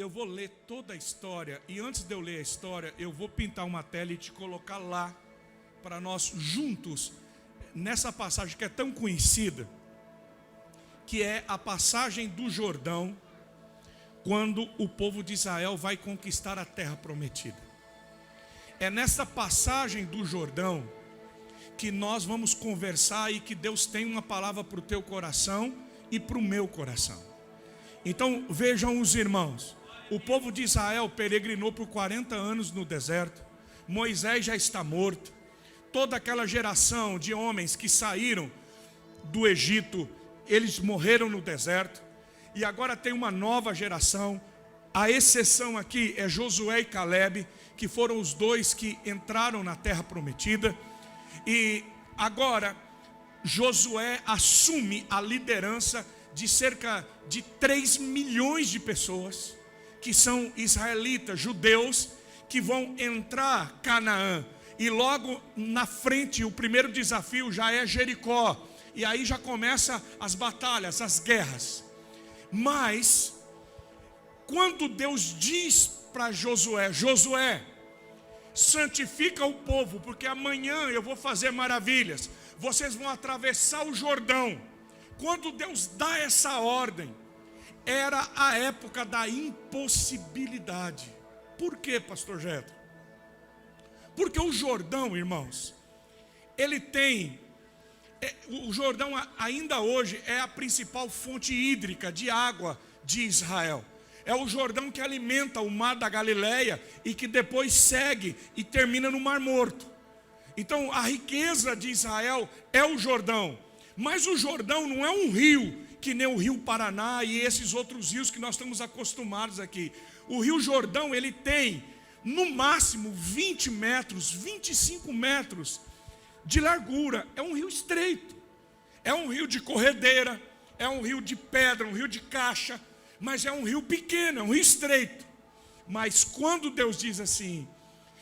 eu vou ler toda a história, e antes de eu ler a história, eu vou pintar uma tela e te colocar lá, para nós juntos, nessa passagem que é tão conhecida, que é a passagem do Jordão, quando o povo de Israel vai conquistar a terra prometida. É nessa passagem do Jordão que nós vamos conversar e que Deus tem uma palavra para o teu coração e para o meu coração. Então vejam os irmãos, o povo de Israel peregrinou por 40 anos no deserto, Moisés já está morto, toda aquela geração de homens que saíram do Egito, eles morreram no deserto, e agora tem uma nova geração. A exceção aqui é Josué e Caleb, que foram os dois que entraram na terra prometida. E agora Josué assume a liderança de cerca de 3 milhões de pessoas, que são israelitas, judeus, que vão entrar em Canaã. E logo na frente, o primeiro desafio já é Jericó. E aí já começam as batalhas, as guerras. Mas, quando Deus diz para Josué: Josué, santifica o povo, porque amanhã eu vou fazer maravilhas, vocês vão atravessar o Jordão. Quando Deus dá essa ordem, era a época da impossibilidade. Por quê, pastor Jetro? Porque o Jordão, irmãos, ele tem... O Jordão ainda hoje é a principal fonte hídrica de água de Israel. É o Jordão que alimenta o mar da Galileia e que depois segue e termina no Mar Morto. Então a riqueza de Israel é o Jordão. Mas o Jordão não é um rio que nem o Rio Paraná e esses outros rios que nós estamos acostumados aqui. O Rio Jordão, ele tem no máximo 20 metros, 25 metros de largura. É um rio estreito, é um rio de corredeira, é um rio de pedra, um rio de caixa, mas é um rio pequeno, é um rio estreito. Mas quando Deus diz assim: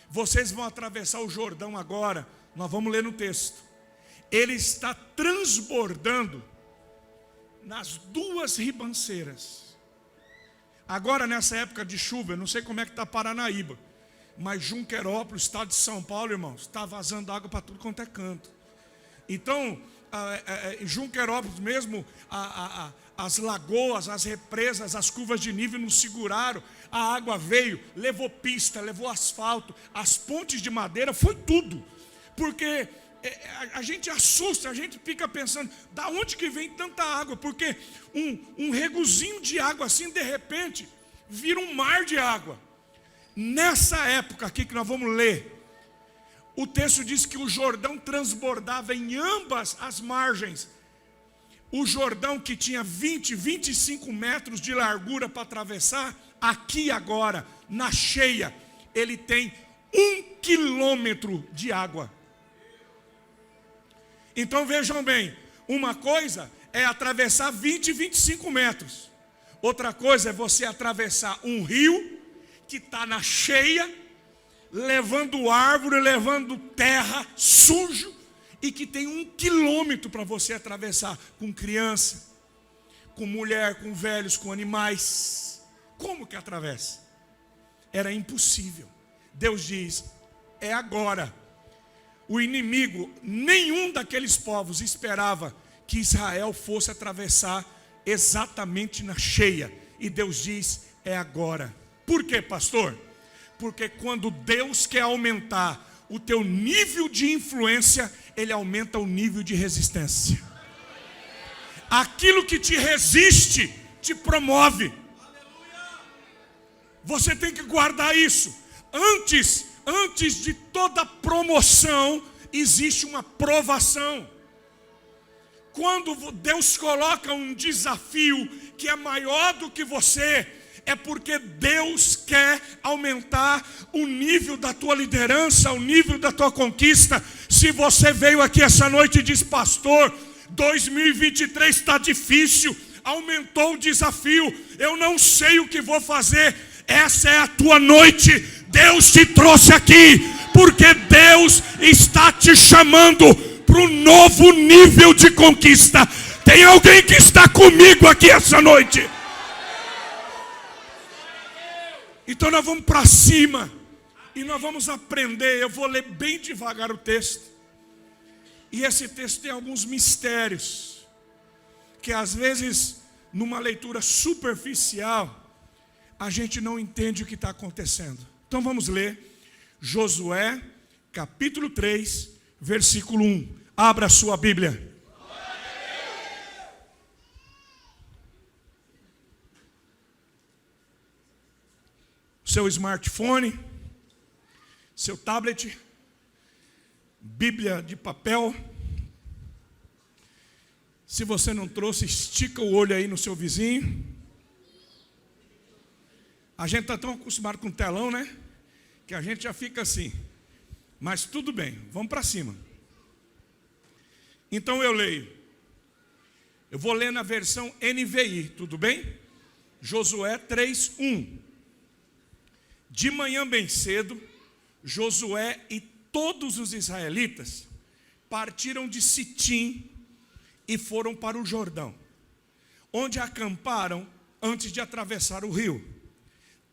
vocês vão atravessar o Jordão agora, nós vamos ler no texto, ele está transbordando nas 2 ribanceiras. Agora nessa época de chuva, eu não sei como é que está Paranaíba, mas Junquerópolis, estado de São Paulo, irmãos, está vazando água para tudo quanto é canto. Então, Junquerópolis mesmo, as lagoas, as represas, as curvas de nível não seguraram. A água veio, levou pista, levou asfalto, as pontes de madeira, foi tudo. Porque a gente assusta, a gente fica pensando, da onde que vem tanta água? Porque um regozinho de água assim, de repente, vira um mar de água. Nessa época aqui que nós vamos ler, o texto diz que o Jordão transbordava em ambas as margens. O Jordão, que tinha 20, 25 metros de largura para atravessar, aqui agora, na cheia, ele tem 1 quilômetro de água. Então vejam bem, uma coisa é atravessar 20, 25 metros. Outra coisa é você atravessar um rio que está na cheia, levando árvore, levando terra, sujo, e que tem 1 quilômetro para você atravessar, com criança, com mulher, com velhos, com animais. Como que atravessa? Era impossível. Deus diz: é agora. O inimigo, nenhum daqueles povos esperava que Israel fosse atravessar exatamente na cheia. E Deus diz: é agora. Por quê, pastor? Porque quando Deus quer aumentar o teu nível de influência, Ele aumenta o nível de resistência. Aquilo que te resiste, te promove. Você tem que guardar isso. Antes de toda promoção, existe uma provação. Quando Deus coloca um desafio que é maior do que você, é porque Deus quer aumentar o nível da tua liderança, o nível da tua conquista. Se você veio aqui essa noite e diz: pastor, 2023 está difícil, aumentou o desafio, eu não sei o que vou fazer. Essa é a tua noite. Deus te trouxe aqui porque Deus está te chamando para um novo nível de conquista. Tem alguém que está comigo aqui essa noite? Então nós vamos para cima e nós vamos aprender. Eu vou ler bem devagar o texto. E esse texto tem alguns mistérios que às vezes, numa leitura superficial, a gente não entende o que está acontecendo. Então vamos ler Josué, capítulo 3, versículo 1. Abra a sua Bíblia. Seu smartphone, seu tablet, Bíblia de papel. Se você não trouxe, estica o olho aí no seu vizinho. A gente está tão acostumado com telão, né? Que a gente já fica assim. Mas tudo bem, vamos para cima. Então eu leio. Eu vou ler na versão NVI, tudo bem? Josué 3:1. De manhã bem cedo, Josué e todos os israelitas partiram de Sitim e foram para o Jordão, onde acamparam antes de atravessar o rio.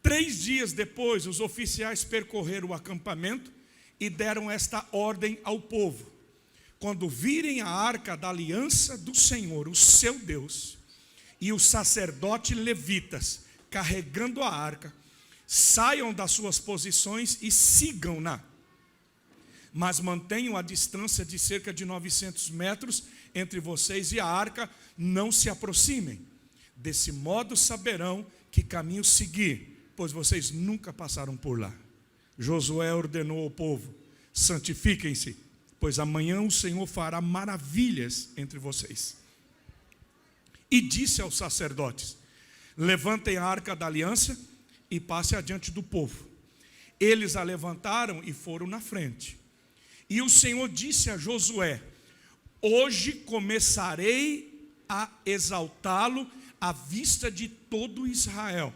3 dias depois, os oficiais percorreram o acampamento e deram esta ordem ao povo: quando virem a arca da aliança do Senhor, o seu Deus, e os sacerdotes levitas carregando a arca, saiam das suas posições e sigam-na, mas mantenham a distância de cerca de 900 metros entre vocês e a arca, não se aproximem. Desse modo saberão que caminho seguir, pois vocês nunca passaram por lá. Josué ordenou ao povo: santifiquem-se, pois amanhã o Senhor fará maravilhas entre vocês. E disse aos sacerdotes: levantem a arca da aliança e passe adiante do povo. Eles a levantaram e foram na frente. E o Senhor disse a Josué: hoje começarei a exaltá-lo à vista de todo Israel,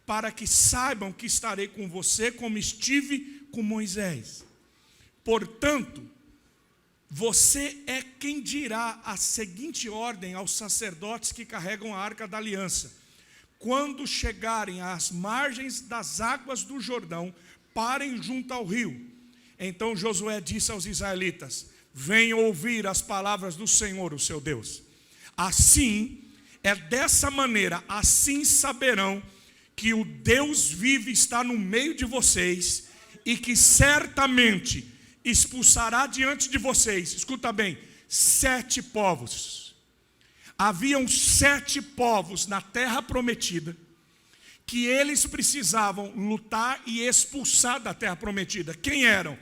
para que saibam que estarei com você como estive com Moisés. Portanto, você é quem dirá a seguinte ordem aos sacerdotes que carregam a arca da aliança: quando chegarem às margens das águas do Jordão, parem junto ao rio. Então Josué disse aos israelitas: venham ouvir as palavras do Senhor, o seu Deus. Assim, é dessa maneira, assim saberão que o Deus vivo está no meio de vocês e que certamente expulsará diante de vocês, escuta bem, 7 povos. Haviam 7 povos na terra prometida que eles precisavam lutar e expulsar da terra prometida. Quem eram?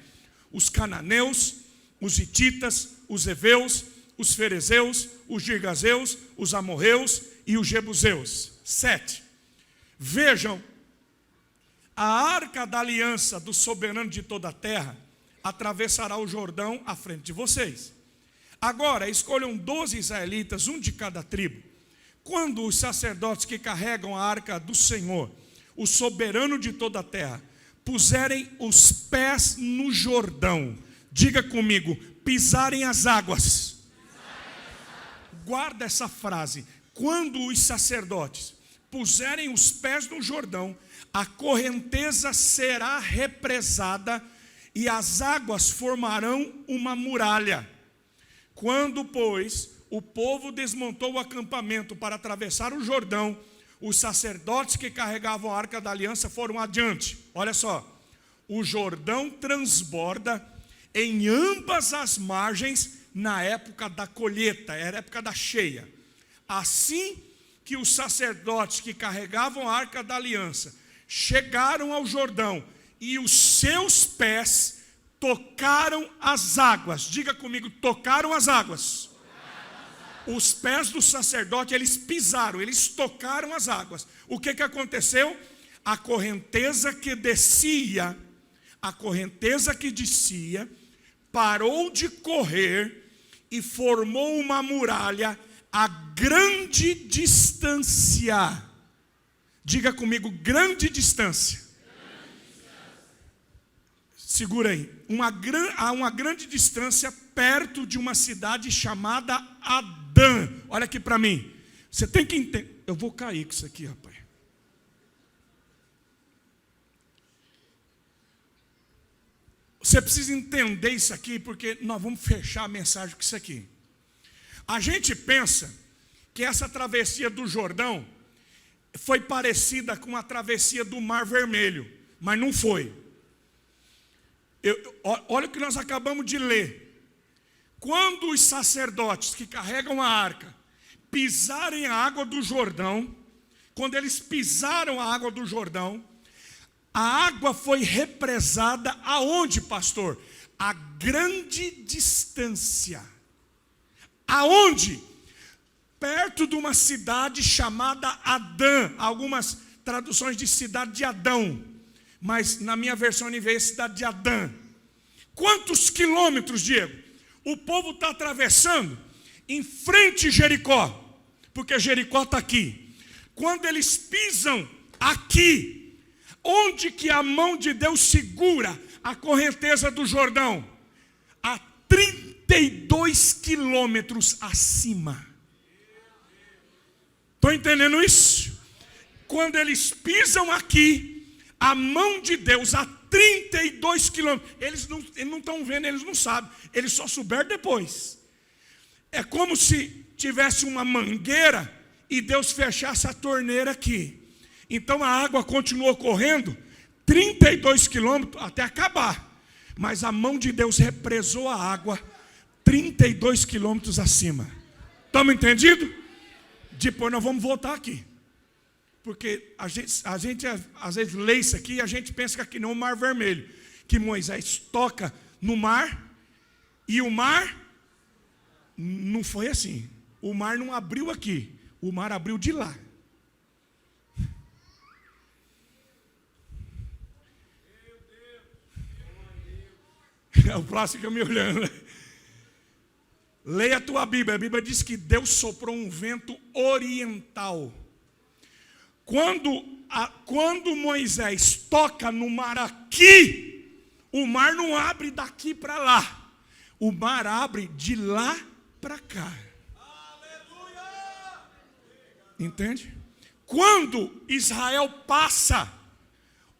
Os cananeus, os hititas, os heveus, os ferezeus, os girgazeus, os amorreus e os jebuseus. 7. Vejam, a arca da aliança do soberano de toda a terra atravessará o Jordão à frente de vocês. Agora, escolham 12 israelitas, um de cada tribo. Quando os sacerdotes que carregam a arca do Senhor, o soberano de toda a terra, puserem os pés no Jordão, diga comigo, pisarem as águas. Guarda essa frase. Quando os sacerdotes puserem os pés no Jordão, a correnteza será represada e as águas formarão uma muralha. Quando, pois, o povo desmontou o acampamento para atravessar o Jordão, os sacerdotes que carregavam a arca da aliança foram adiante. Olha só, o Jordão transborda em ambas as margens na época da colheita, era a época da cheia. Assim que os sacerdotes que carregavam a arca da aliança chegaram ao Jordão e os seus pés tocaram as águas. Diga comigo, tocaram as águas. Os pés do sacerdote, eles pisaram, eles tocaram as águas. O que aconteceu? A correnteza que descia, parou de correr e formou uma muralha a grande distância. Diga comigo, grande distância. Segura aí. Há uma grande distância perto de uma cidade chamada Adã. Olha aqui para mim. Você tem que entender. Eu vou cair com isso aqui, rapaz. Você precisa entender isso aqui, porque nós vamos fechar a mensagem com isso aqui. A gente pensa que essa travessia do Jordão foi parecida com a travessia do Mar Vermelho, mas não foi. Olha o que nós acabamos de ler. Quando os sacerdotes que carregam a arca pisarem a água do Jordão, quando eles pisaram a água do Jordão, a água foi represada aonde, pastor? A grande distância. Aonde? Perto de uma cidade chamada Adã. Algumas traduções de cidade de Adão, mas na minha versão NVI é cidade de Adã. Quantos quilômetros, Diego? O povo está atravessando em frente a Jericó, porque Jericó está aqui. Quando eles pisam aqui, onde que a mão de Deus segura a correnteza do Jordão? A 32 quilômetros acima. Estão entendendo isso? Quando eles pisam aqui, a mão de Deus a 32 quilômetros. Eles não estão vendo, eles não sabem. Eles só souberam depois. É como se tivesse uma mangueira e Deus fechasse a torneira aqui. Então a água continuou correndo 32 quilômetros até acabar. Mas a mão de Deus represou a água 32 quilômetros acima. Estamos entendidos? Depois nós vamos voltar aqui. Porque a gente às vezes lê isso aqui e a gente pensa que aqui não é o Mar Vermelho. Que Moisés toca no mar e o mar não foi assim. O mar não abriu aqui. O mar abriu de lá. É o próximo que eu me olhando. Leia a tua Bíblia. A Bíblia diz que Deus soprou um vento oriental. Quando Moisés toca no mar aqui, o mar não abre daqui para lá. O mar abre de lá para cá. Entende? Quando Israel passa,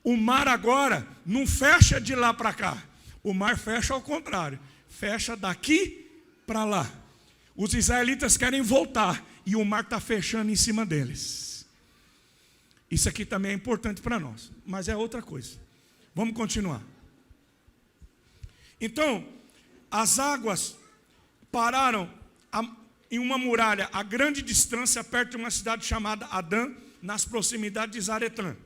o mar agora não fecha de lá para cá. O mar fecha ao contrário. Fecha daqui para lá. Os israelitas querem voltar e o mar está fechando em cima deles. Isso aqui também é importante para nós, mas é outra coisa. Vamos continuar. Então, as águas pararam em uma muralha a grande distância, perto de uma cidade chamada Adã, nas proximidades de Zaretã.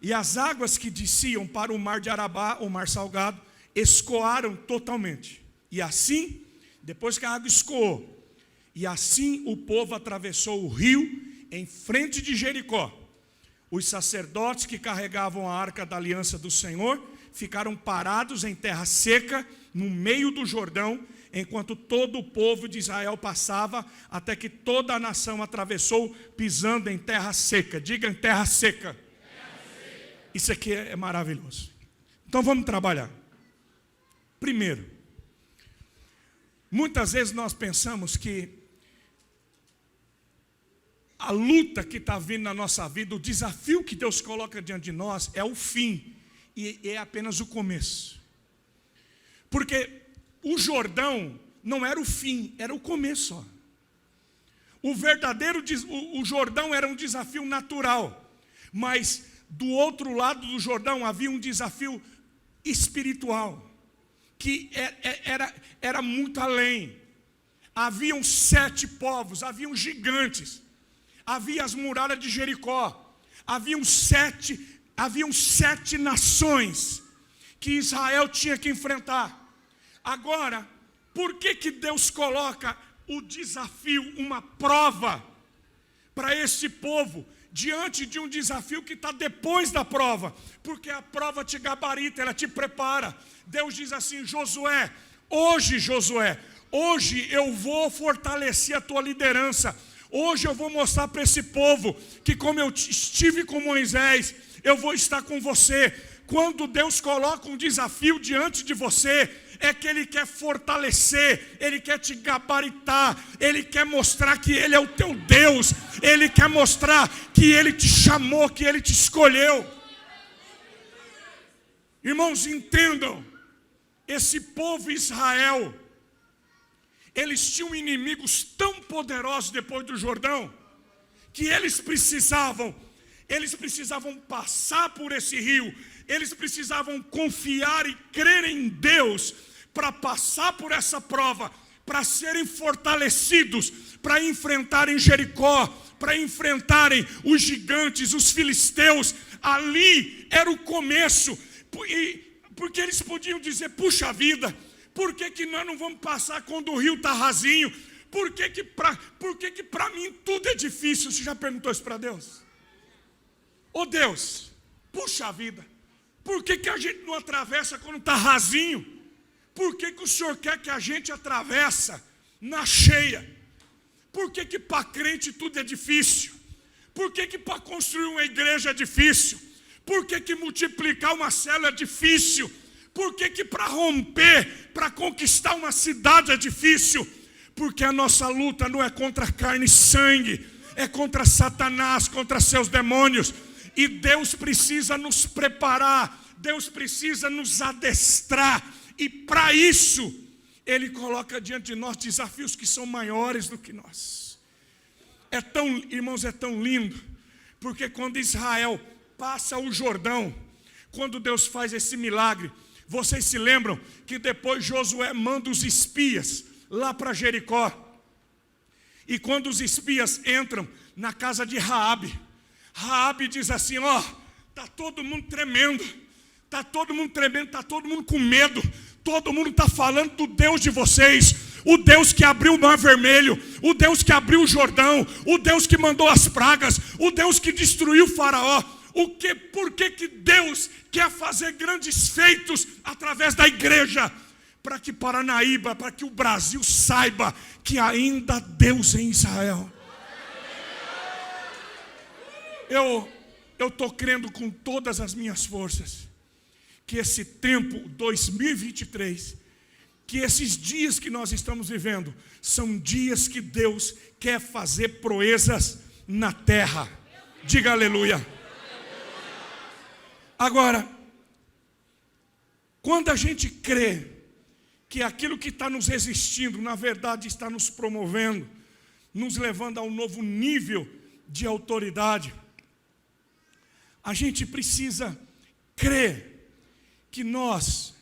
E as águas que desciam para o mar de Arabá, o mar salgado, escoaram totalmente. E assim, depois que a água escoou, e assim o povo atravessou o rio em frente de Jericó. Os sacerdotes que carregavam a arca da aliança do Senhor ficaram parados em terra seca, no meio do Jordão, enquanto todo o povo de Israel passava, até que toda a nação atravessou, pisando em terra seca. Diga em terra seca. Terra seca. Isso aqui é maravilhoso. Então vamos trabalhar. Primeiro, muitas vezes nós pensamos que a luta que está vindo na nossa vida, o desafio que Deus coloca diante de nós é o fim e é apenas o começo. Porque o Jordão não era o fim, era o começo. Ó. O Jordão era um desafio natural, mas do outro lado do Jordão havia um desafio espiritual, que era muito além. Haviam 7 povos, haviam gigantes. Havia as muralhas de Jericó. Haviam sete nações que Israel tinha que enfrentar. Agora, por que Deus coloca o desafio, uma prova, para esse povo, diante de um desafio que está depois da prova? Porque a prova te gabarita, ela te prepara. Deus diz assim: Josué, hoje eu vou fortalecer a tua liderança. Hoje eu vou mostrar para esse povo que, como eu estive com Moisés, eu vou estar com você. Quando Deus coloca um desafio diante de você, é que Ele quer fortalecer, Ele quer te gabaritar, Ele quer mostrar que Ele é o teu Deus, Ele quer mostrar que Ele te chamou, que Ele te escolheu. Irmãos, entendam, esse povo Israel, eles tinham inimigos tão poderosos depois do Jordão, que eles precisavam passar por esse rio, eles precisavam confiar e crer em Deus para passar por essa prova, para serem fortalecidos, para enfrentarem Jericó, para enfrentarem os gigantes, os filisteus. Ali era o começo, porque eles podiam dizer: puxa vida, por que nós não vamos passar quando o rio está rasinho? Por que para mim tudo é difícil? Você já perguntou isso para Deus? Ô Deus, puxa vida, por que a gente não atravessa quando está rasinho? Por que o Senhor quer que a gente atravessa na cheia? Por que para crente tudo é difícil? Por que para construir uma igreja é difícil? Por que multiplicar uma célula é difícil? Por que para romper, para conquistar uma cidade é difícil? Porque a nossa luta não é contra carne e sangue, é contra Satanás, contra seus demônios. E Deus precisa nos preparar, Deus precisa nos adestrar. E para isso, Ele coloca diante de nós desafios que são maiores do que nós. Irmãos, é tão lindo, porque quando Israel passa o Jordão, quando Deus faz esse milagre, vocês se lembram que depois Josué manda os espias lá para Jericó. E quando os espias entram na casa de Raabe, Raabe diz assim: ó, está todo mundo tremendo, está todo mundo com medo, todo mundo está falando do Deus de vocês, o Deus que abriu o Mar Vermelho, o Deus que abriu o Jordão, o Deus que mandou as pragas, o Deus que destruiu o faraó. Por que Deus quer fazer grandes feitos através da igreja? Para que Paranaíba, para que o Brasil saiba que ainda há Deus em Israel. Eu estou crendo com todas as minhas forças que esse tempo 2023, que esses dias que nós estamos vivendo, são dias que Deus quer fazer proezas na terra. Diga aleluia. Agora, quando a gente crê que aquilo que está nos resistindo, na verdade está nos promovendo, nos levando a um novo nível de autoridade, a gente precisa crer que nós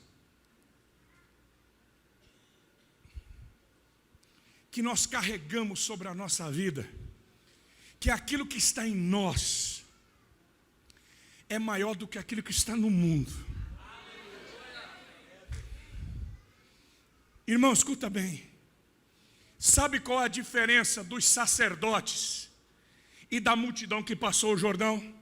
carregamos sobre a nossa vida, que aquilo que está em nós é maior do que aquilo que está no mundo. Irmão, escuta bem. Sabe qual é a diferença dos sacerdotes e da multidão que passou o Jordão?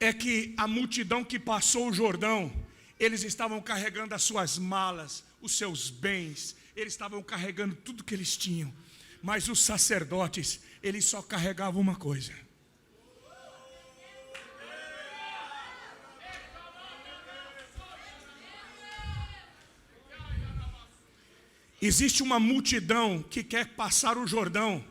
É que a multidão que passou o Jordão, eles estavam carregando as suas malas, os seus bens, eles estavam carregando tudo que eles tinham. Mas os sacerdotes, eles só carregavam uma coisa: existe uma multidão que quer passar o Jordão,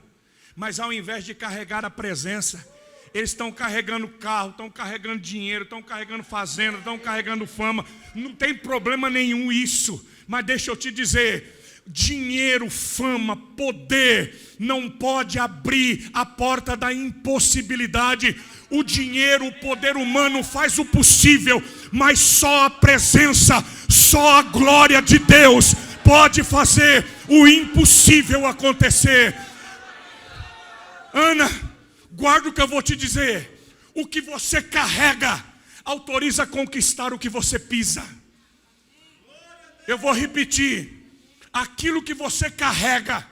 mas ao invés de carregar a presença, eles estão carregando carro, estão carregando dinheiro, estão carregando fazenda, estão carregando fama. Não tem problema nenhum isso, mas deixa eu te dizer, dinheiro, fama, poder não pode abrir a porta da impossibilidade. O dinheiro, o poder humano faz o possível, mas só a presença, só a glória de Deus pode fazer o impossível acontecer. Ana, guarda o que eu vou te dizer. O que você carrega autoriza a conquistar o que você pisa. Eu vou repetir. Aquilo que você carrega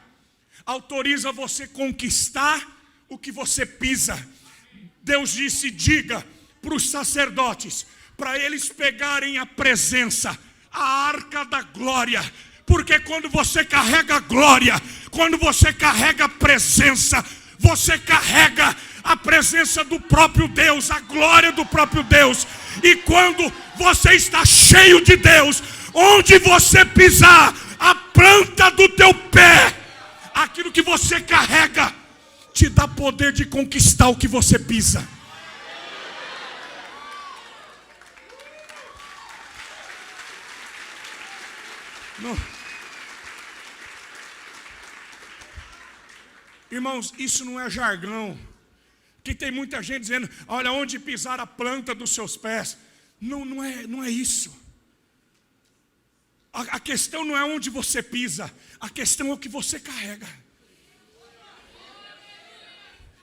autoriza você conquistar o que você pisa. Deus disse: diga para os sacerdotes, para eles pegarem a presença, a arca da glória. Porque quando você carrega glória, quando você carrega presença, você carrega a presença do próprio Deus, a glória do próprio Deus. E quando você está cheio de Deus, onde você pisar, a planta do teu pé, aquilo que você carrega, te dá poder de conquistar o que você pisa. Não. Irmãos, isso não é jargão. Que tem muita gente dizendo, olha onde pisar a planta dos seus pés. Não é isso. A questão não é onde você pisa, a questão é o que você carrega.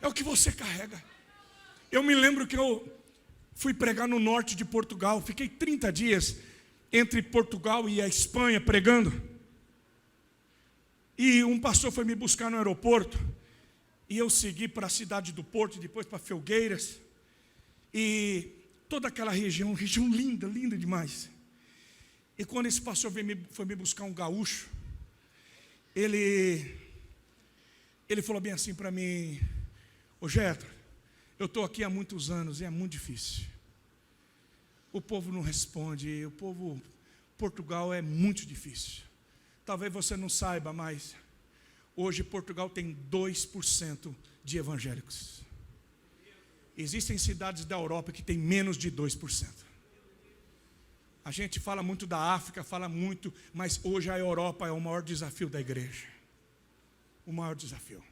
É o que você carrega. Eu me lembro que eu fui pregar no norte de Portugal, fiquei 30 dias entre Portugal e a Espanha pregando. E um pastor foi me buscar no aeroporto, e eu segui para a cidade do Porto, depois para Felgueiras, e toda aquela região linda, linda demais. E quando esse pastor foi me buscar um gaúcho, ele falou bem assim para mim, ô Jetro, eu estou aqui há muitos anos e é muito difícil. O povo não responde, Portugal é muito difícil. Talvez você não saiba, mas hoje Portugal tem 2% de evangélicos. Existem cidades da Europa que tem menos de 2%. A gente fala muito da África, fala muito, mas hoje a Europa é o maior desafio da igreja. O maior desafio.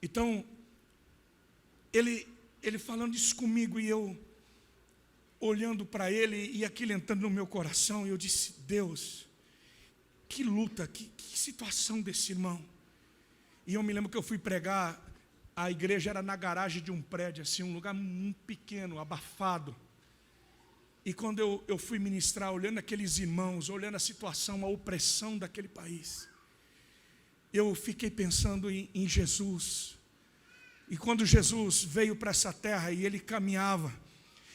Então, ele falando isso comigo e eu olhando para ele e aquilo entrando no meu coração, e eu disse, Deus, que luta, que situação desse irmão. E eu me lembro que eu fui pregar, a igreja era na garagem de um prédio, assim, um lugar muito pequeno, abafado. E quando eu fui ministrar, olhando aqueles irmãos, olhando a situação, a opressão daquele país, eu fiquei pensando em Jesus. E quando Jesus veio para essa terra e ele caminhava,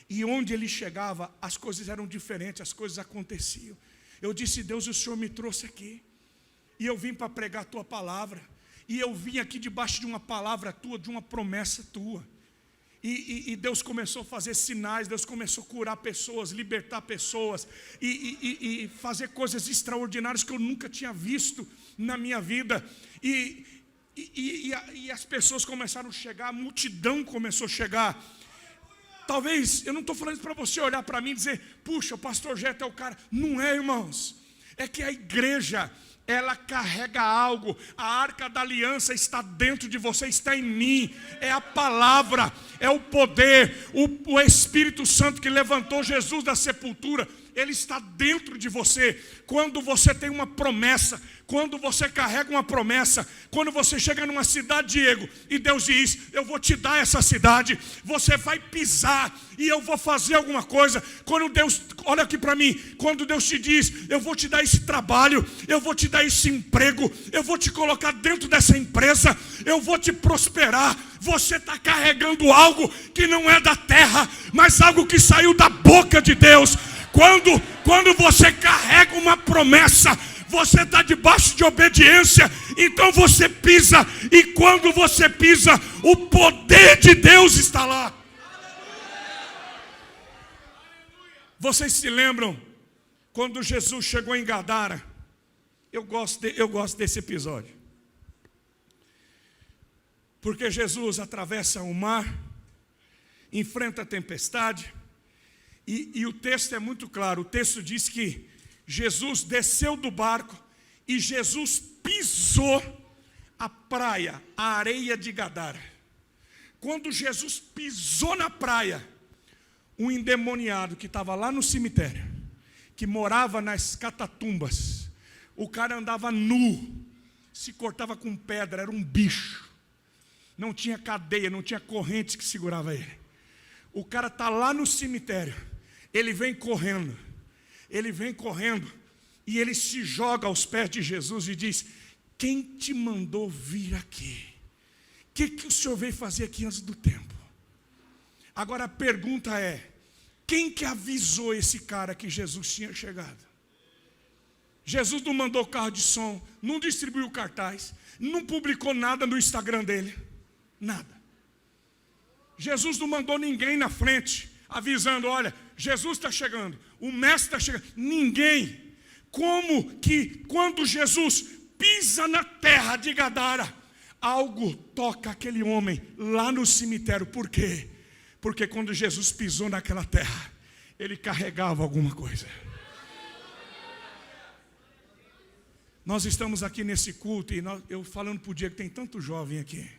e onde ele chegava, as coisas eram diferentes, as coisas aconteciam. Eu disse, Deus, o Senhor me trouxe aqui, e eu vim para pregar a tua palavra, e eu vim aqui debaixo de uma palavra tua, de uma promessa tua. E Deus começou a fazer sinais, Deus começou a curar pessoas, libertar pessoas, e fazer coisas extraordinárias que eu nunca tinha visto na minha vida. E as pessoas começaram a chegar, a multidão começou a chegar. Talvez, eu não estou falando isso para você olhar para mim e dizer, puxa, o pastor Jetro é o cara. Não é, irmãos. É que a igreja, ela carrega algo. A arca da aliança está dentro de você, está em mim. É a palavra, é o poder, o Espírito Santo que levantou Jesus da sepultura. Ele está dentro de você. Quando você tem uma promessa, quando você carrega uma promessa, quando você chega numa cidade, Diego, e Deus diz, eu vou te dar essa cidade, você vai pisar e eu vou fazer alguma coisa. Quando Deus, olha aqui para mim, quando Deus te diz, eu vou te dar esse trabalho, eu vou te dar esse emprego, eu vou te colocar dentro dessa empresa, eu vou te prosperar. Você está carregando algo que não é da terra, mas algo que saiu da boca de Deus. Quando você carrega uma promessa, você está debaixo de obediência, então você pisa, e quando você pisa, o poder de Deus está lá. Vocês se lembram, quando Jesus chegou em Gadara? Eu gosto desse episódio, porque Jesus atravessa o mar, enfrenta a tempestade, e o texto é muito claro. O texto diz que Jesus desceu do barco e Jesus pisou a praia, a areia de Gadara. Quando Jesus pisou na praia, um endemoniado que estava lá no cemitério, que morava nas catatumbas, o cara andava nu, se cortava com pedra, era um bicho, não tinha cadeia, não tinha corrente que segurava ele. O cara está lá no cemitério, ele vem correndo, e ele se joga aos pés de Jesus e diz, quem te mandou vir aqui? O que o Senhor veio fazer aqui antes do tempo? Agora a pergunta é, quem que avisou esse cara que Jesus tinha chegado? Jesus não mandou carro de som, não distribuiu cartaz, não publicou nada no Instagram dele, nada. Jesus não mandou ninguém na frente, avisando, olha, Jesus está chegando, o mestre está chegando, ninguém. Como que quando Jesus pisa na terra de Gadara, algo toca aquele homem lá no cemitério? Por quê? Porque quando Jesus pisou naquela terra, ele carregava alguma coisa. Nós estamos aqui nesse culto e eu falando para o Diego, tem tanto jovem aqui.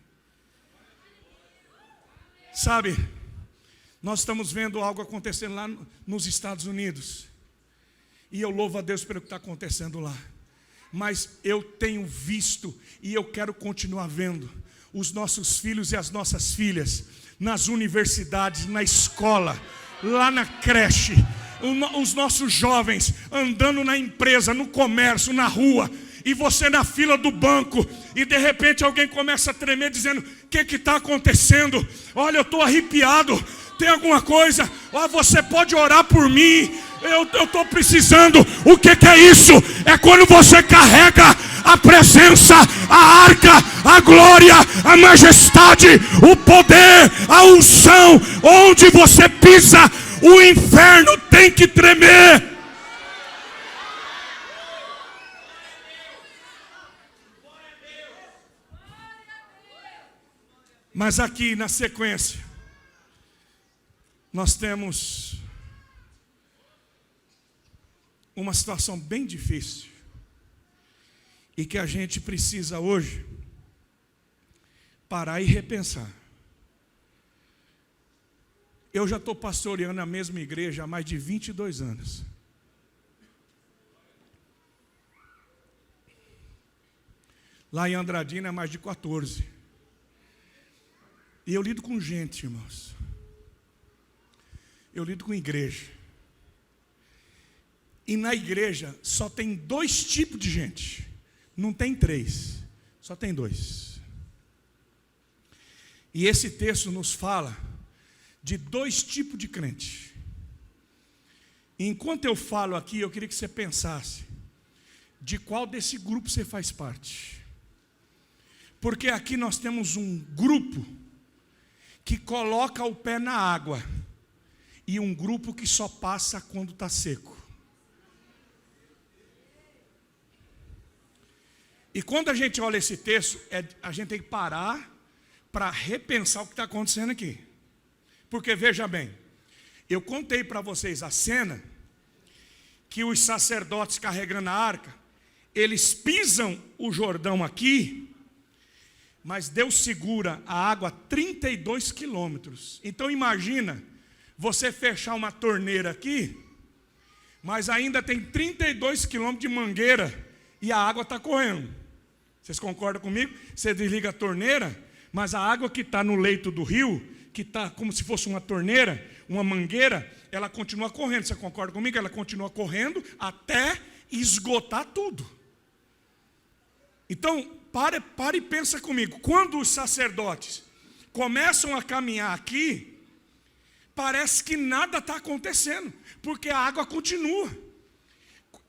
Sabe, nós estamos vendo algo acontecendo lá nos Estados Unidos. E eu louvo a Deus pelo que está acontecendo lá. Mas eu tenho visto e eu quero continuar vendo os nossos filhos e as nossas filhas nas universidades, na escola, lá na creche, os nossos jovens andando na empresa, no comércio, na rua, e você na fila do banco, e de repente alguém começa a tremer dizendo: o que está acontecendo? Olha, eu estou arrepiado, tem alguma coisa? Você pode orar por mim, eu estou precisando. O que é isso? É quando você carrega a presença, a arca, a glória, a majestade, o poder, a unção. Onde você pisa, o inferno tem que tremer. Mas aqui na sequência, nós temos uma situação bem difícil e que a gente precisa hoje parar e repensar. Eu já estou pastoreando a mesma igreja há mais de 22 anos. Lá em Andradina é mais de 14. E eu lido com gente, irmãos. Eu lido com igreja. E na igreja só tem 2 tipos de gente. Não tem 3, só tem 2. E esse texto nos fala de 2 tipos de crente. E enquanto eu falo aqui, eu queria que você pensasse de qual desse grupo você faz parte. Porque aqui nós temos um grupo que coloca o pé na água e um grupo que só passa quando está seco. E quando a gente olha esse texto, a gente tem que parar para repensar o que está acontecendo aqui. Porque veja bem, eu contei para vocês a cena que os sacerdotes carregando a arca, eles pisam o Jordão aqui, mas Deus segura a água a 32 quilômetros. Então imagina você fechar uma torneira aqui, mas ainda tem 32 quilômetros de mangueira e a água está correndo. Vocês concordam comigo? Você desliga a torneira, mas a água que está no leito do rio, que está como se fosse uma torneira, uma mangueira, ela continua correndo. Você concorda comigo? Ela continua correndo até esgotar tudo. Então, pare e pensa comigo. Quando os sacerdotes começam a caminhar aqui, parece que nada está acontecendo, porque a água continua.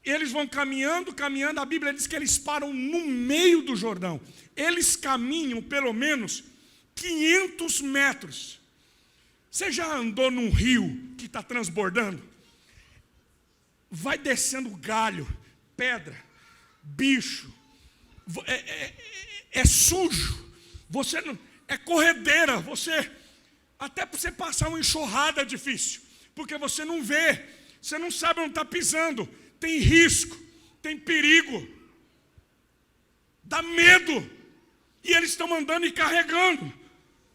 Eles vão caminhando, a Bíblia diz que eles param no meio do Jordão. Eles caminham pelo menos 500 metros. Você já andou num rio que está transbordando? Vai descendo galho, pedra, bicho. É sujo. Você não, é corredeira. Até para você passar uma enxurrada é difícil, porque você não vê, você não sabe onde está pisando. Tem risco, tem perigo, dá medo. E eles estão andando e carregando.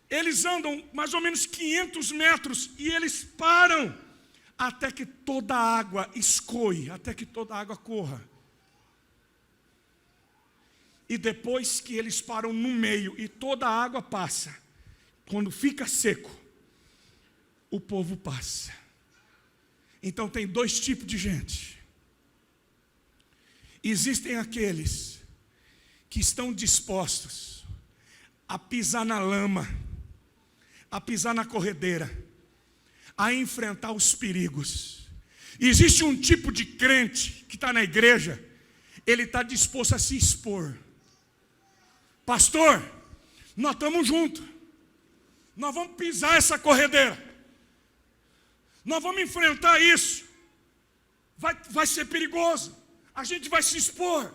Eles andam mais ou menos 500 metros e eles param até que toda a água escoe, até que toda a água corra. E depois que eles param no meio e toda a água passa, quando fica seco, o povo passa. Então tem 2 tipos de gente. Existem aqueles que estão dispostos a pisar na lama, a pisar na corredeira, a enfrentar os perigos. Existe um tipo de crente que está na igreja, ele está disposto a se expor. Pastor, nós estamos juntos, nós vamos pisar essa corredeira, nós vamos enfrentar isso, vai ser perigoso, a gente vai se expor,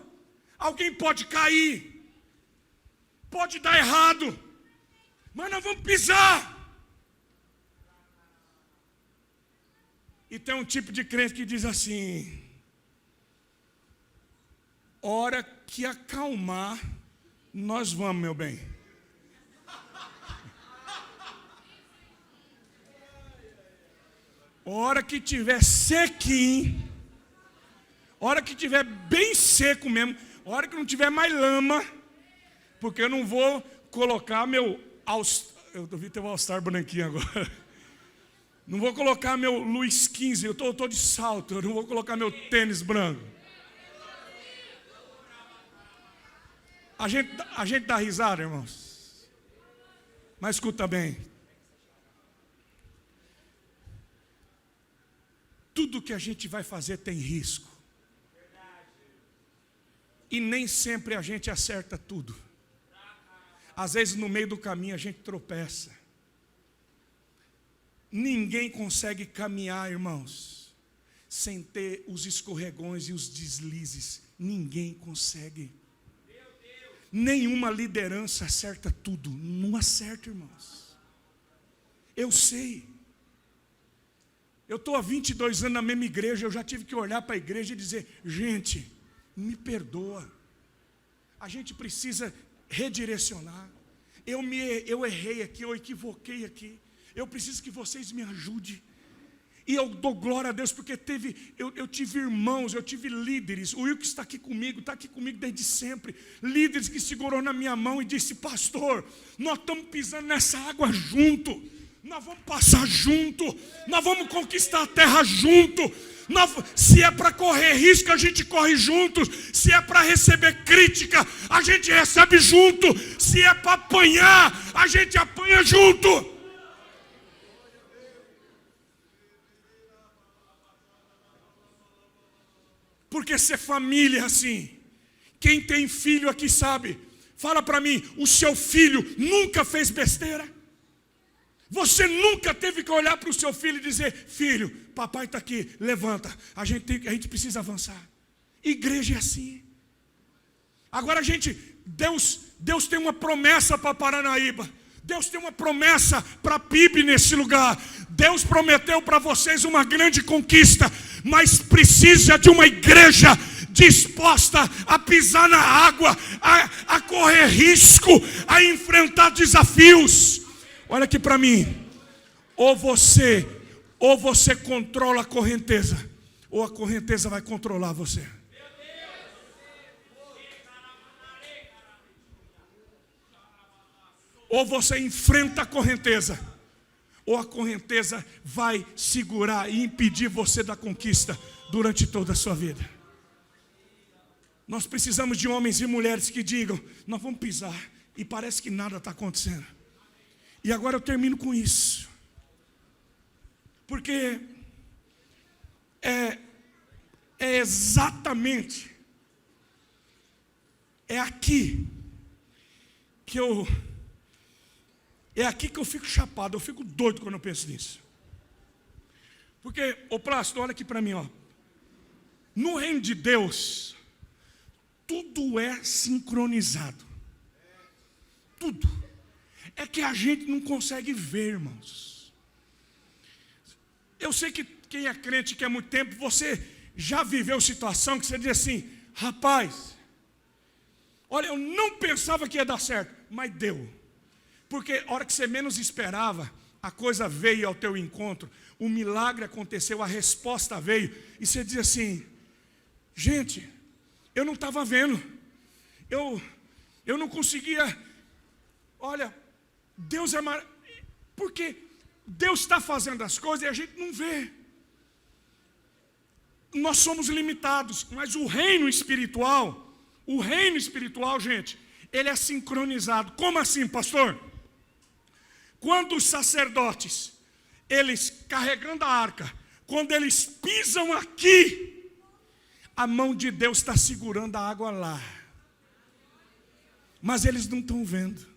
alguém pode cair, pode dar errado, mas nós vamos pisar. E tem um tipo de crente que diz assim: hora que acalmar, nós vamos, meu bem. Hora que tiver sequinho, hora que tiver bem seco mesmo, hora que não tiver mais lama, porque eu não vou colocar meu eu vi ter um All-Star branquinho agora. Não vou colocar meu Luiz XV, eu tô de salto, eu não vou colocar meu tênis branco. A gente dá risada, irmãos. Mas escuta bem. Tudo que a gente vai fazer tem risco. E nem sempre a gente acerta tudo. Às vezes no meio do caminho a gente tropeça. Ninguém consegue caminhar, irmãos, sem ter os escorregões e os deslizes. Ninguém consegue. Nenhuma liderança acerta tudo. Não acerta, irmãos. Eu sei. Eu estou há 22 anos na mesma igreja, eu já tive que olhar para a igreja e dizer, gente, me perdoa. A gente precisa redirecionar. Eu errei aqui, eu equivoquei aqui. Eu preciso que vocês me ajudem. E eu dou glória a Deus, porque eu tive irmãos, eu tive líderes. O Wilkes está aqui comigo desde sempre. Líderes que segurou na minha mão e disse, pastor, nós estamos pisando nessa água junto. Nós vamos passar junto, nós vamos conquistar a terra junto. Se é para correr risco, a gente corre juntos. Se é para receber crítica, a gente recebe junto. Se é para apanhar, a gente apanha junto. Porque ser família é assim. Quem tem filho aqui sabe. Fala para mim, o seu filho nunca fez besteira? Você nunca teve que olhar para o seu filho e dizer, filho, papai está aqui, levanta, a gente precisa avançar. Igreja é assim. Agora Deus tem uma promessa para Paranaíba. Deus tem uma promessa para PIB nesse lugar. Deus prometeu para vocês uma grande conquista, mas precisa de uma igreja disposta a pisar na água, a correr risco, a enfrentar desafios. Olha aqui para mim, ou você controla a correnteza, ou a correnteza vai controlar você. Ou você enfrenta a correnteza, ou a correnteza vai segurar e impedir você da conquista durante toda a sua vida. Nós precisamos de homens e mulheres que digam, nós vamos pisar, e parece que nada está acontecendo. E agora eu termino com isso. Porque é exatamente, é aqui que eu fico chapado, eu fico doido quando eu penso nisso. Porque, ô Plácido, olha aqui para mim, ó. No reino de Deus, tudo é sincronizado. Tudo. É que a gente não consegue ver, irmãos. Eu sei que quem é crente, que há muito tempo, você já viveu situação que você diz assim, rapaz, olha, eu não pensava que ia dar certo, mas deu. Porque a hora que você menos esperava, a coisa veio ao teu encontro, o milagre aconteceu, a resposta veio, e você diz assim, gente, eu não estava vendo, eu não conseguia, olha, Deus é maravilhoso, porque Deus está fazendo as coisas e a gente não vê. Nós somos limitados, mas o reino espiritual, gente, ele é sincronizado. Como assim, pastor? Quando os sacerdotes, eles carregando a arca, quando eles pisam aqui, a mão de Deus está segurando a água lá. Mas eles não estão vendo.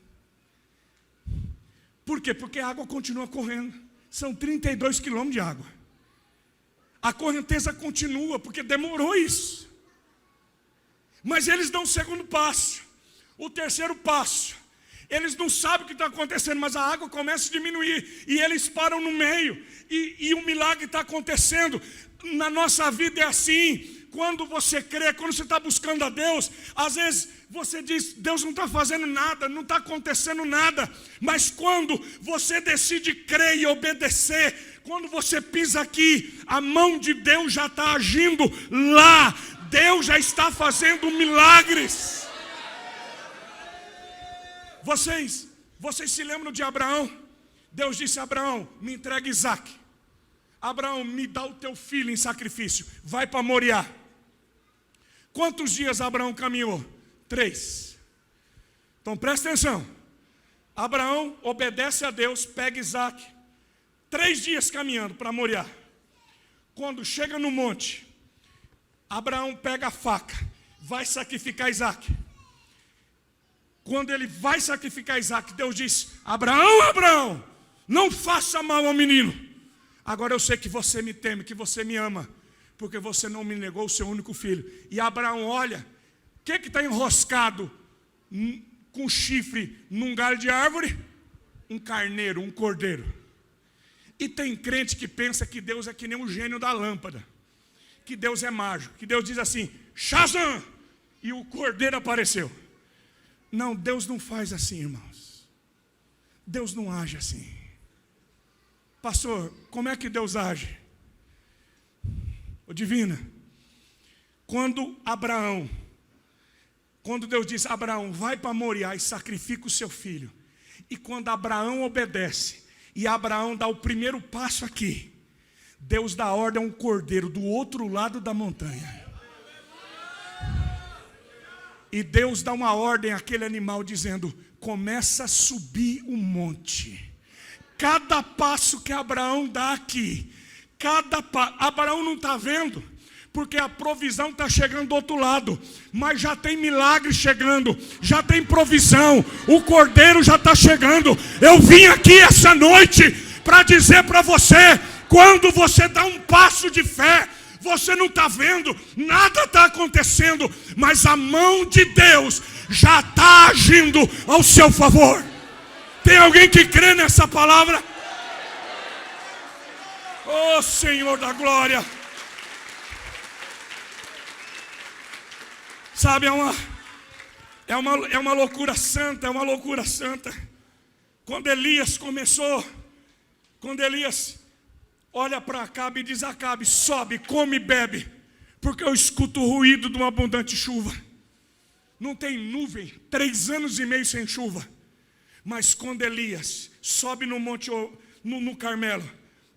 Por quê? Porque a água continua correndo. São 32 quilômetros de água. A correnteza continua, porque demorou isso. Mas eles dão o segundo passo. O terceiro passo. Eles não sabem o que está acontecendo, mas a água começa a diminuir. E eles param no meio. E o milagre está acontecendo. Na nossa vida é assim. quando você crê, quando você está buscando a Deus, às vezes você diz, Deus não está fazendo nada, não está acontecendo nada. Mas quando você decide crer e obedecer, quando você pisa aqui, a mão de Deus já está agindo lá. Deus já está fazendo milagres. Vocês se lembram de Abraão? Deus disse a Abraão, me entrega Isaac. Abraão, me dá o teu filho em sacrifício. Vai para Moriá. Quantos dias Abraão caminhou? 3. Então presta atenção. Abraão obedece a Deus, pega Isaac. 3 dias caminhando para Moriá. Quando chega no monte, Abraão pega a faca, vai sacrificar Isaac. Quando ele vai sacrificar Isaac, Deus diz, Abraão, não faça mal ao menino. Agora eu sei que você me teme, que você me ama, porque você não me negou o seu único filho. E Abraão olha, o que está enroscado com chifre num galho de árvore? Um carneiro, um cordeiro. E tem crente que pensa que Deus é que nem um gênio da lâmpada, que Deus é mágico, que Deus diz assim, Shazam! E o cordeiro apareceu. Não, Deus não faz assim, irmãos. Deus não age assim. Pastor, como é que Deus age? Ô Divina, quando Deus diz, Abraão, vai para Moriá e sacrifica o seu filho. E quando Abraão obedece, e Abraão dá o primeiro passo aqui, Deus dá ordem a um cordeiro do outro lado da montanha. E Deus dá uma ordem àquele animal dizendo, começa a subir o monte. Cada passo que Abraão dá aqui, Abraão não está vendo, porque a provisão está chegando do outro lado, mas já tem milagre chegando, já tem provisão, o cordeiro já está chegando. Eu vim aqui essa noite para dizer para você, quando você dá um passo de fé, você não está vendo, nada está acontecendo, mas a mão de Deus já está agindo ao seu favor. Tem alguém que crê nessa palavra? Oh Senhor da glória. Sabe, é uma loucura santa, é uma loucura santa. Quando Elias olha para Acabe e diz, Acabe, sobe, come e bebe, porque eu escuto o ruído de uma abundante chuva. Não tem nuvem, 3 anos e meio sem chuva. Mas quando Elias sobe no monte, no Carmelo,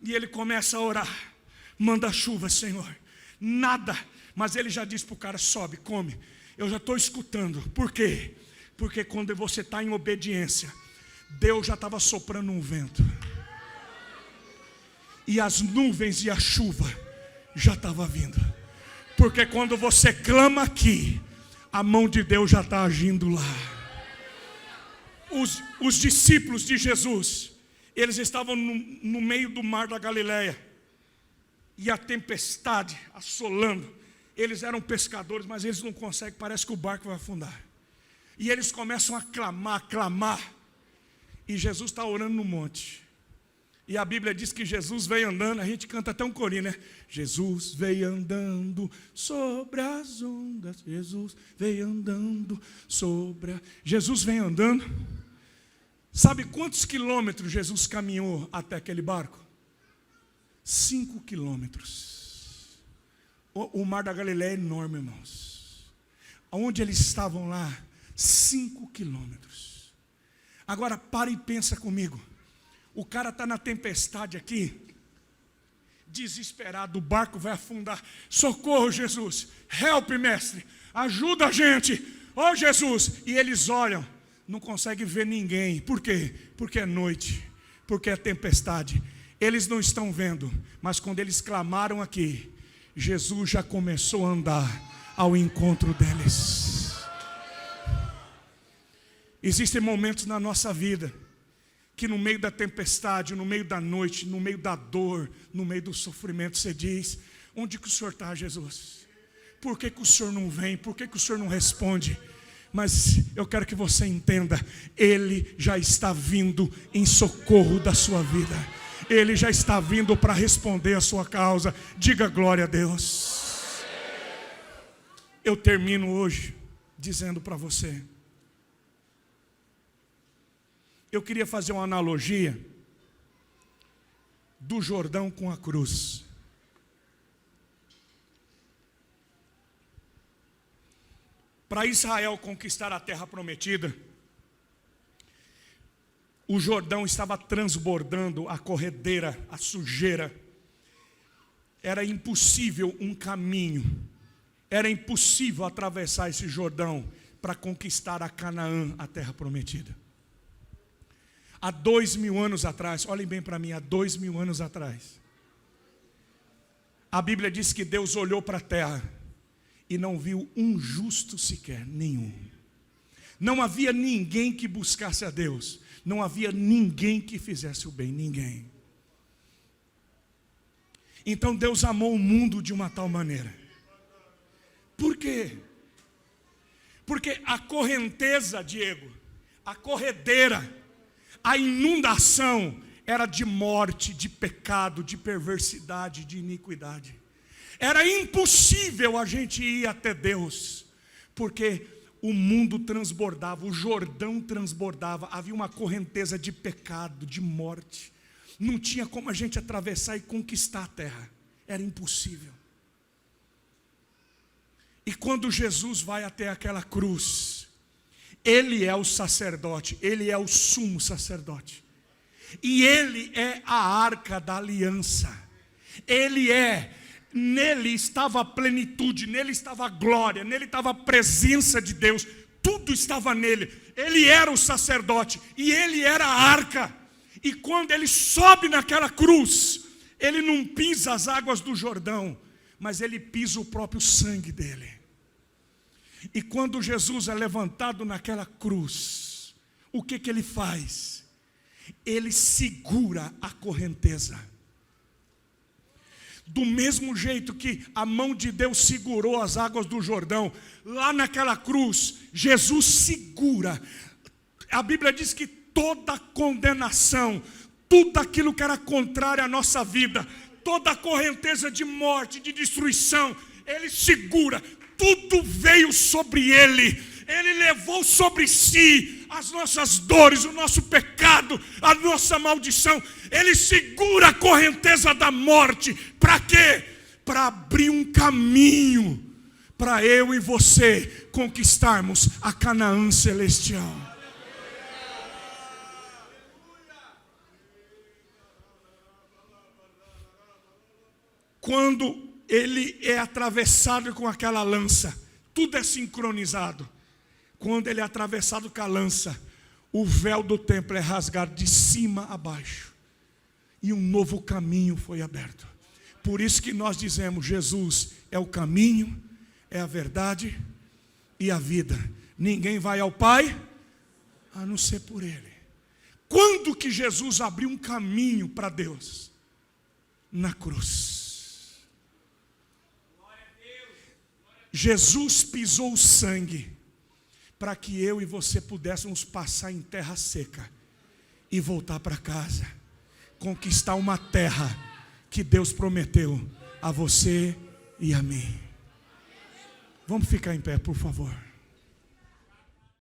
e ele começa a orar, manda chuva, Senhor, nada, mas ele já diz para o cara, sobe, come, eu já estou escutando. Por quê? Porque quando você está em obediência, Deus já estava soprando um vento, e as nuvens e a chuva já estavam vindo, porque quando você clama aqui, a mão de Deus já está agindo lá. Os discípulos de Jesus, eles estavam no meio do mar da Galileia, e a tempestade assolando. Eles eram pescadores, mas eles não conseguem, parece que o barco vai afundar. E eles começam a clamar, e Jesus está orando no monte. E a Bíblia diz que Jesus veio andando, a gente canta até um corinho, né? Jesus veio andando sobre as ondas, Jesus veio andando Jesus veio andando. Sabe quantos quilômetros Jesus caminhou até aquele barco? 5 quilômetros. O mar da Galileia é enorme, irmãos. Onde eles estavam lá? 5 quilômetros. Agora para e pensa comigo. O cara está na tempestade aqui, desesperado, o barco vai afundar. Socorro, Jesus, help, mestre, ajuda a gente, oh Jesus. E eles olham, não conseguem ver ninguém. Por quê? Porque é noite, porque é tempestade. Eles não estão vendo, mas quando eles clamaram aqui, Jesus já começou a andar ao encontro deles. Existem momentos na nossa vida que no meio da tempestade, no meio da noite, no meio da dor, no meio do sofrimento, você diz, onde que o Senhor está, Jesus? Por que que o Senhor não vem? Por que que o Senhor não responde? Mas eu quero que você entenda, Ele já está vindo em socorro da sua vida. Ele já está vindo para responder a sua causa. Diga glória a Deus. Eu termino hoje dizendo para você. Eu queria fazer uma analogia do Jordão com a cruz. Para Israel conquistar a terra prometida, o Jordão estava transbordando a corredeira, a sujeira. Era impossível um caminho, era impossível atravessar esse Jordão para conquistar a Canaã, a terra prometida. Há 2000 anos atrás, olhem bem para mim, há 2000 anos atrás, a Bíblia diz que Deus olhou para a terra e não viu um justo sequer, nenhum. Não havia ninguém que buscasse a Deus. Não havia ninguém que fizesse o bem, ninguém. Então Deus amou o mundo de uma tal maneira. Por quê? Porque a correnteza, Diego, a corredeira, a inundação era de morte, de pecado, de perversidade, de iniquidade. Era impossível a gente ir até Deus, porque o mundo transbordava, o Jordão transbordava, havia uma correnteza de pecado, de morte. Não tinha como a gente atravessar e conquistar a terra, era impossível. E quando Jesus vai até aquela cruz, Ele é o sacerdote, Ele é o sumo sacerdote. E Ele é a arca da aliança. Nele estava a plenitude, nele estava a glória, nele estava a presença de Deus. Tudo estava nele. Ele era o sacerdote e Ele era a arca. E quando Ele sobe naquela cruz, Ele não pisa as águas do Jordão, mas Ele pisa o próprio sangue dele. E quando Jesus é levantado naquela cruz, o que Ele faz? Ele segura a correnteza. Do mesmo jeito que a mão de Deus segurou as águas do Jordão, lá naquela cruz, Jesus segura. A Bíblia diz que toda condenação, tudo aquilo que era contrário à nossa vida, toda a correnteza de morte, de destruição, Ele segura. Tudo veio sobre Ele. Ele levou sobre si as nossas dores, o nosso pecado, a nossa maldição. Ele segura a correnteza da morte. Para quê? Para abrir um caminho para eu e você conquistarmos a Canaã celestial. Quando ele é atravessado com aquela lança, tudo é sincronizado. Quando ele é atravessado com a lança, o véu do templo é rasgado de cima a baixo. E um novo caminho foi aberto. Por isso que nós dizemos, Jesus é o caminho, é a verdade e a vida. Ninguém vai ao Pai, a não ser por Ele. Quando que Jesus abriu um caminho para Deus? Na cruz. Jesus pisou o sangue para que eu e você pudéssemos passar em terra seca e voltar para casa, conquistar uma terra que Deus prometeu a você e a mim. Vamos ficar em pé, por favor.